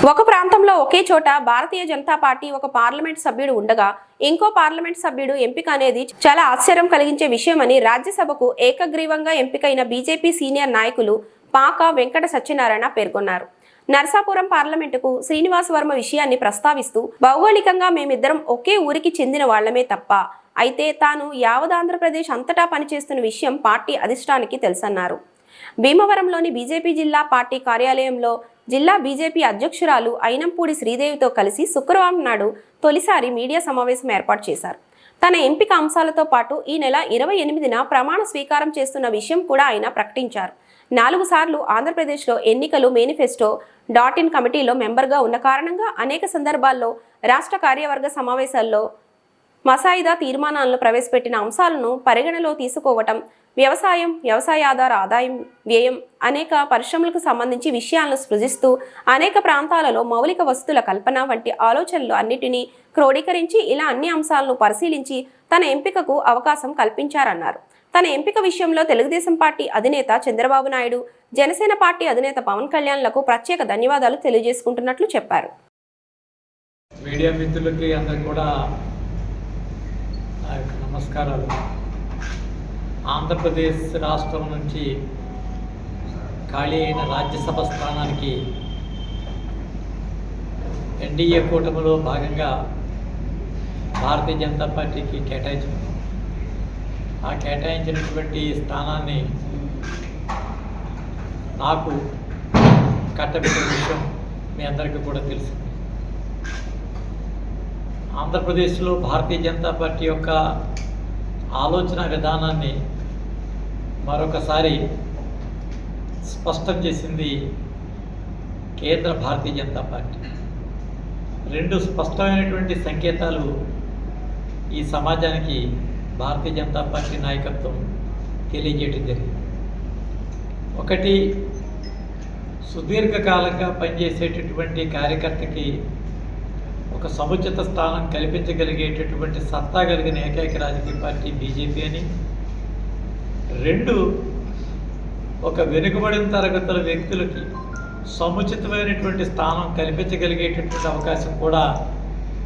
ఒక ప్రాంతంలో ఒకే చోట భారతీయ జనతా పార్టీ ఒక పార్లమెంట్ సభ్యుడు ఉండగా ఇంకో పార్లమెంట్ సభ్యుడు ఎంపిక అనేది చాలా ఆశ్చర్యం కలిగించే విషయమని రాజ్యసభకు ఏకగ్రీవంగా ఎంపికైన బీజేపీ సీనియర్ నాయకులు పాక వెంకట సత్యనారాయణ పేర్కొన్నారు. నరసాపురం పార్లమెంటుకు శ్రీనివాస్ వర్మ విషయాన్ని ప్రస్తావిస్తూ భౌగోళికంగా మేమిద్దరం ఒకే ఊరికి చెందిన వాళ్లమే తప్ప అయితే తాను యావత్ ఆంధ్రప్రదేశ్ అంతటా పనిచేస్తున్న విషయం పార్టీ అధిష్టానికి తెలుసన్నారు. భీమవరంలోని బీజేపీ జిల్లా పార్టీ కార్యాలయంలో జిల్లా బీజేపీ అధ్యక్షురాలు అయినంపూడి శ్రీదేవితో కలిసి శుక్రవారం నాడు తొలిసారి మీడియా సమావేశం ఏర్పాటు చేశారు. తన ఎంపిక అంశాలతో పాటు ఈ నెల 28న ప్రమాణ స్వీకారం చేస్తున్న విషయం కూడా ఆయన ప్రకటించారు. 4 సార్లు ఆంధ్రప్రదేశ్లో ఎన్నికలు మేనిఫెస్టో .in కమిటీలో మెంబర్గా ఉన్న కారణంగా అనేక సందర్భాల్లో రాష్ట్ర కార్యవర్గ సమావేశాల్లో మసాయిదా తీర్మానాలను ప్రవేశపెట్టిన అంశాలను పరిగణలో తీసుకోవటం, వ్యవసాయాధార ఆదాయం వ్యయం, అనేక పరిశ్రమలకు సంబంధించి విషయాలను సృజిస్తూ అనేక ప్రాంతాలలో మౌలిక వసతుల కల్పన వంటి ఆలోచనలు అన్నిటినీ క్రోడీకరించి ఇలా అన్ని అంశాలను పరిశీలించి తన ఎంపికకు అవకాశం కల్పించారన్నారు. తన ఎంపిక విషయంలో తెలుగుదేశం పార్టీ అధినేత చంద్రబాబు నాయుడు, జనసేన పార్టీ అధినేత పవన్ కళ్యాణ్లకు ప్రత్యేక ధన్యవాదాలు తెలియజేసుకుంటున్నట్లు చెప్పారు. మీడియా మిత్రులకి అందరికీ కూడా నమస్కారాలు. ఆంధ్రప్రదేశ్ రాష్ట్రం నుంచి ఖాళీ అయిన రాజ్యసభ స్థానానికి ఎన్డీఏ కూటమిలో భాగంగా భారతీయ జనతా పార్టీకి కేటాయించారు. ఆ కేటాయించినటువంటి స్థానాన్ని నాకు కట్టబెట్టిన విషయం మీ అందరికీ కూడా తెలుసు. ఆంధ్రప్రదేశ్లో భారతీయ జనతా పార్టీ యొక్క ఆలోచన విధానాన్ని మరొకసారి స్పష్టం చేసింది కేంద్ర భారతీయ జనతా పార్టీ. 2 స్పష్టమైనటువంటి సంకేతాలు ఈ సమాజానికి భారతీయ జనతా పార్టీ నాయకత్వం తెలియజేయడం జరిగింది. ఒకటి, సుదీర్ఘకాలంగా పనిచేసేటటువంటి కార్యకర్తకి ఒక సముచిత స్థానం కల్పించగలిగేటటువంటి సత్తా కలిగిన ఏకైక రాజకీయ పార్టీ బీజేపీ అని. 2, ఒక వెనుకబడిన తరగతుల వ్యక్తులకి సముచితమైనటువంటి స్థానం కల్పించగలిగేటటువంటి అవకాశం కూడా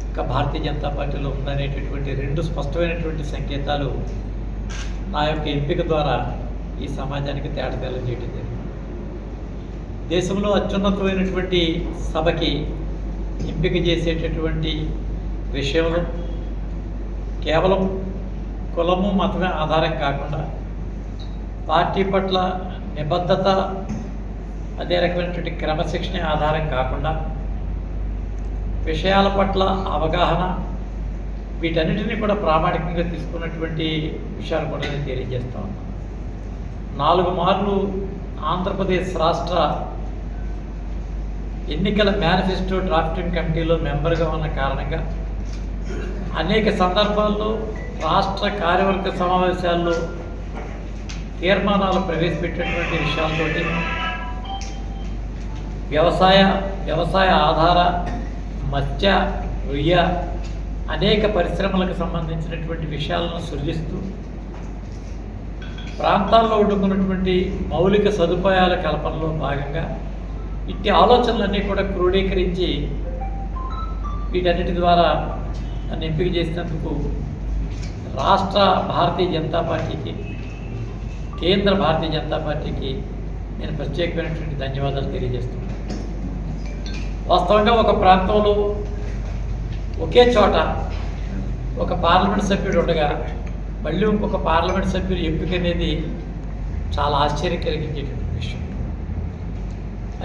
ఒక భారతీయ జనతా పార్టీలో ఉందనేటటువంటి 2 స్పష్టమైనటువంటి సంకేతాలు నా యొక్క ఎంపిక ద్వారా ఈ సమాజానికి తేటతెల్లం చేయడం జరిగింది. దేశంలో అత్యున్నతమైనటువంటి సభకి ఎంపిక చేసేటటువంటి విషయంలో కేవలం కులము మతమే ఆధారం కాకుండా పార్టీ పట్ల నిబద్ధత, అదే రకమైనటువంటి క్రమశిక్షణ ఆధారం కాకుండా విషయాల పట్ల అవగాహన, వీటన్నిటినీ కూడా ప్రామాణికంగా తీసుకున్నటువంటి విషయాలు కూడా నేను తెలియజేస్తా ఉన్నాను. 4 మార్లు ఆంధ్రప్రదేశ్ రాష్ట్ర ఎన్నికల మేనిఫెస్టో డ్రాఫ్టింగ్ కమిటీలో మెంబర్గా ఉన్న కారణంగా అనేక సందర్భాల్లో రాష్ట్ర కార్యవర్గ సమావేశాల్లో తీర్మానాలు ప్రవేశపెట్టినటువంటి విషయాలతోటి వ్యవసాయ ఆధార, మత్స్య, రొయ్య అనేక పరిశ్రమలకు సంబంధించినటువంటి విషయాలను సృజిస్తూ ప్రాంతాల్లో ఉండుకున్నటువంటి మౌలిక సదుపాయాల కల్పనలో భాగంగా ఇట్టి ఆలోచనలన్నీ కూడా క్రోడీకరించి వీటన్నిటి ద్వారా నన్ను ఎంపిక చేసినందుకు రాష్ట్ర భారతీయ జనతా పార్టీకి, కేంద్ర భారతీయ జనతా పార్టీకి నేను ప్రత్యేకమైనటువంటి ధన్యవాదాలు తెలియజేస్తున్నాను. వాస్తవంగా ఒక ప్రాంతంలో ఒకే చోట ఒక పార్లమెంట్ సభ్యుడు ఉండగా మళ్ళీ ఇంకొక పార్లమెంట్ సభ్యుడు ఎంపిక అనేది చాలా ఆశ్చర్యం కలిగించేటువంటి విషయం.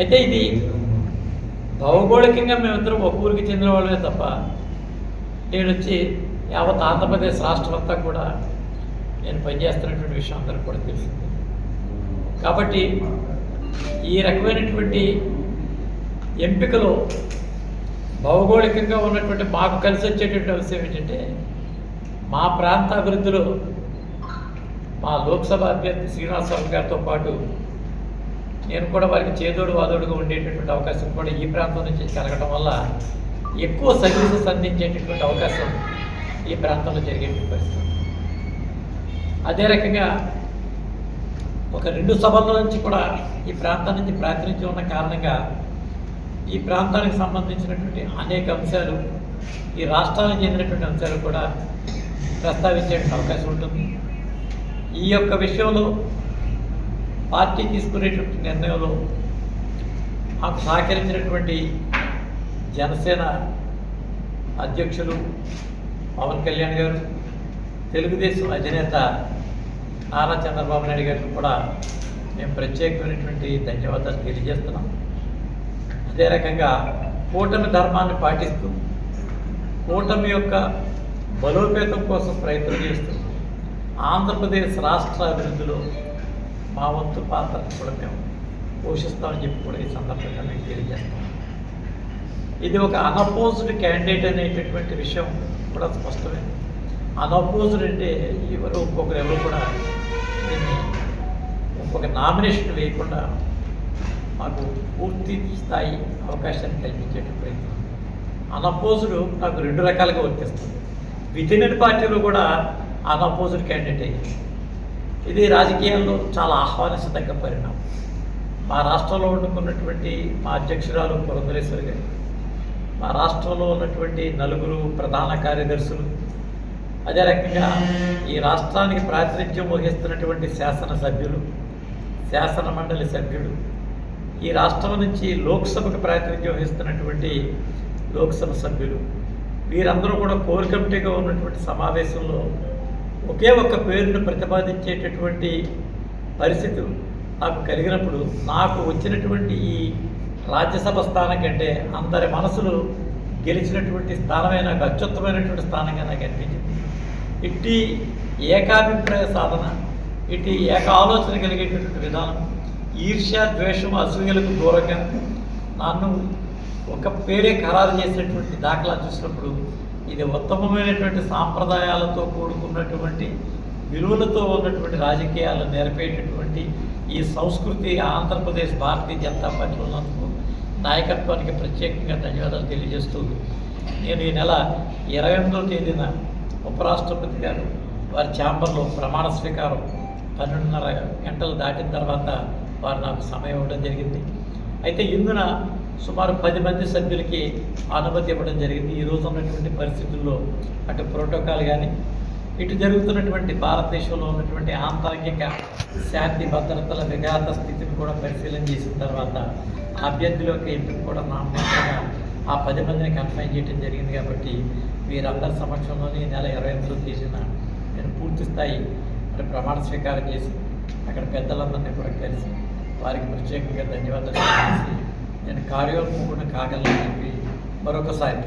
అయితే ఇది భౌగోళికంగా మేమిద్దరం ఒక ఊరికి చెందిన వాళ్ళమే తప్ప నేను వచ్చి యావత్ ఆంధ్రప్రదేశ్ రాష్ట్రం అంతా కూడా నేను పనిచేస్తున్నటువంటి విషయం అందరికీ కూడా తెలిసింది. కాబట్టి ఈ రకమైనటువంటి ఎంపికలో భౌగోళికంగా ఉన్నటువంటి మాకు కలిసి వచ్చేటువంటి అంశం ఏంటంటే, మా ప్రాంత అభివృద్ధిలో మా లోక్సభ అభ్యర్థి శ్రీనివాస్ వర్మ గారితో పాటు నేను కూడా వారికి చేదోడు వాదోడుగా ఉండేటటువంటి అవకాశం కూడా ఈ ప్రాంతం నుంచి కలగడం వల్ల ఎక్కువ సర్వీసెస్ అందించేటటువంటి అవకాశం ఈ ప్రాంతంలో జరిగేటువంటి పరిస్థితి. అదే రకంగా ఒక 2 సభల నుంచి కూడా ఈ ప్రాంతం నుంచి ప్రాతినిధ్యం ఉన్న కారణంగా ఈ ప్రాంతానికి సంబంధించినటువంటి అనేక అంశాలు, ఈ రాష్ట్రానికి చెందినటువంటి అంశాలు కూడా ప్రస్తావించే అవకాశం ఉంటుంది. ఈ యొక్క విషయంలో పార్టీ తీసుకునేటువంటి నిర్ణయంలో మాకు సహకరించినటువంటి జనసేన అధ్యక్షులు పవన్ కళ్యాణ్ గారు, తెలుగుదేశం అధినేత నారా చంద్రబాబు నాయుడు గారికి కూడా మేము ప్రత్యేకమైనటువంటి ధన్యవాదాలు తెలియజేస్తున్నాం. అదే రకంగా కూటమి ధర్మాన్ని పాటిస్తూ కూటమి యొక్క బలోపేతం కోసం ప్రయత్నం చేస్తూ ఆంధ్రప్రదేశ్ రాష్ట్ర అభివృద్ధిలో మా వంతు పాత్ర కూడా మేము పోషిస్తామని చెప్పి కూడా ఈ సందర్భంగా మేము తెలియజేస్తాం. ఇది ఒక అన్అపోజ్డ్ క్యాండిడేట్ అనేటటువంటి విషయం కూడా స్పష్టమైంది. అన్అపోజ్డ్ అంటే ఎవరు కూడా దీన్ని ఇంకొక నామినేషన్ వేయకుండా మాకు పూర్తి స్థాయి అవకాశాన్ని కల్పించేట ప్రయత్నం. అన్అపోజ్డ్ నాకు రెండు రకాలుగా వర్తిస్తుంది. విధినట్ పార్టీలో కూడా అన్అపోజ్డ్ క్యాండిడేట్ అయ్యింది. ఇది రాజకీయాల్లో చాలా ఆహ్వానించదగ్గ పరిణామం. మా రాష్ట్రంలో ఉన్నటువంటి మా అధ్యక్షురాలు పురంధరేశ్వరి గారు, మా రాష్ట్రంలో ఉన్నటువంటి నలుగురు ప్రధాన కార్యదర్శులు, అదే రకంగా ఈ రాష్ట్రానికి ప్రాతినిధ్యం వహిస్తున్నటువంటి శాసనసభ్యులు, శాసన మండలి సభ్యులు, ఈ రాష్ట్రం నుంచి లోక్సభకు ప్రాతినిధ్యం వహిస్తున్నటువంటి లోక్సభ సభ్యులు, వీరందరూ కూడా కోర్ కమిటీగా ఉన్నటువంటి సమావేశంలో ఒకే ఒక్క పేరును ప్రతిపాదించేటటువంటి పరిస్థితులు నాకు కలిగినప్పుడు నాకు వచ్చినటువంటి ఈ రాజ్యసభ స్థానం కంటే అందరి మనసులు గెలిచినటువంటి స్థానమే నాకు అత్యుత్తమైనటువంటి స్థానంగా నాకు అనిపించింది. ఇట్టి ఏకాభిప్రాయ సాధన, ఇట్టి ఏక ఆలోచన కలిగేటటువంటి విధానం, ఈర్ష్య, ద్వేషం, అసూయలకు దూరంగా నన్ను ఒక పేరే ఖరారు చేసినటువంటి దాఖలా చూసినప్పుడు ఇది ఉత్తమమైనటువంటి సాంప్రదాయాలతో కూడుకున్నటువంటి విలువలతో ఉన్నటువంటి రాజకీయాలు నేర్పేటటువంటి ఈ సంస్కృతి ఆంధ్రప్రదేశ్ భారతీయ జనతా పార్టీలో ఉన్నందుకు నాయకత్వానికి ప్రత్యేకంగా ధన్యవాదాలు తెలియజేస్తూ, నేను ఈ నెల 28వ తేదీన ఉపరాష్ట్రపతి గారు వారి ఛాంబర్లో ప్రమాణ స్వీకారం 12:30 గంటలు దాటిన తర్వాత వారు నాకు సమయం ఇవ్వడం జరిగింది. అయితే ఇందున సుమారు 10 మంది సభ్యులకి అనుమతి ఇవ్వడం జరిగింది. ఈరోజు ఉన్నటువంటి పరిస్థితుల్లో అటు ప్రోటోకాల్ కానీ, ఇటు జరుగుతున్నటువంటి భారతదేశంలో ఉన్నటువంటి ఆంతరంగిక శాంతి భద్రతల విఘాత స్థితిని కూడా పరిశీలన చేసిన తర్వాత అభ్యర్థులకు ఎంపిక కూడా నామినేషన్గా ఆ 10 మందిని కన్ఫైన్ చేయడం జరిగింది. కాబట్టి వీరందరి సమక్షంలోనే ఈ నెల 28వ తేదీన నేను పూర్తి స్థాయి ప్రమాణ స్వీకారం చేసి అక్కడ పెద్దలందరినీ కూడా కలిసి వారికి ప్రత్యేకంగా ధన్యవాదాలు తెలియజేసి నేను కార్యోన్ముఖుడు కాగలని చెప్పి మరొకసారి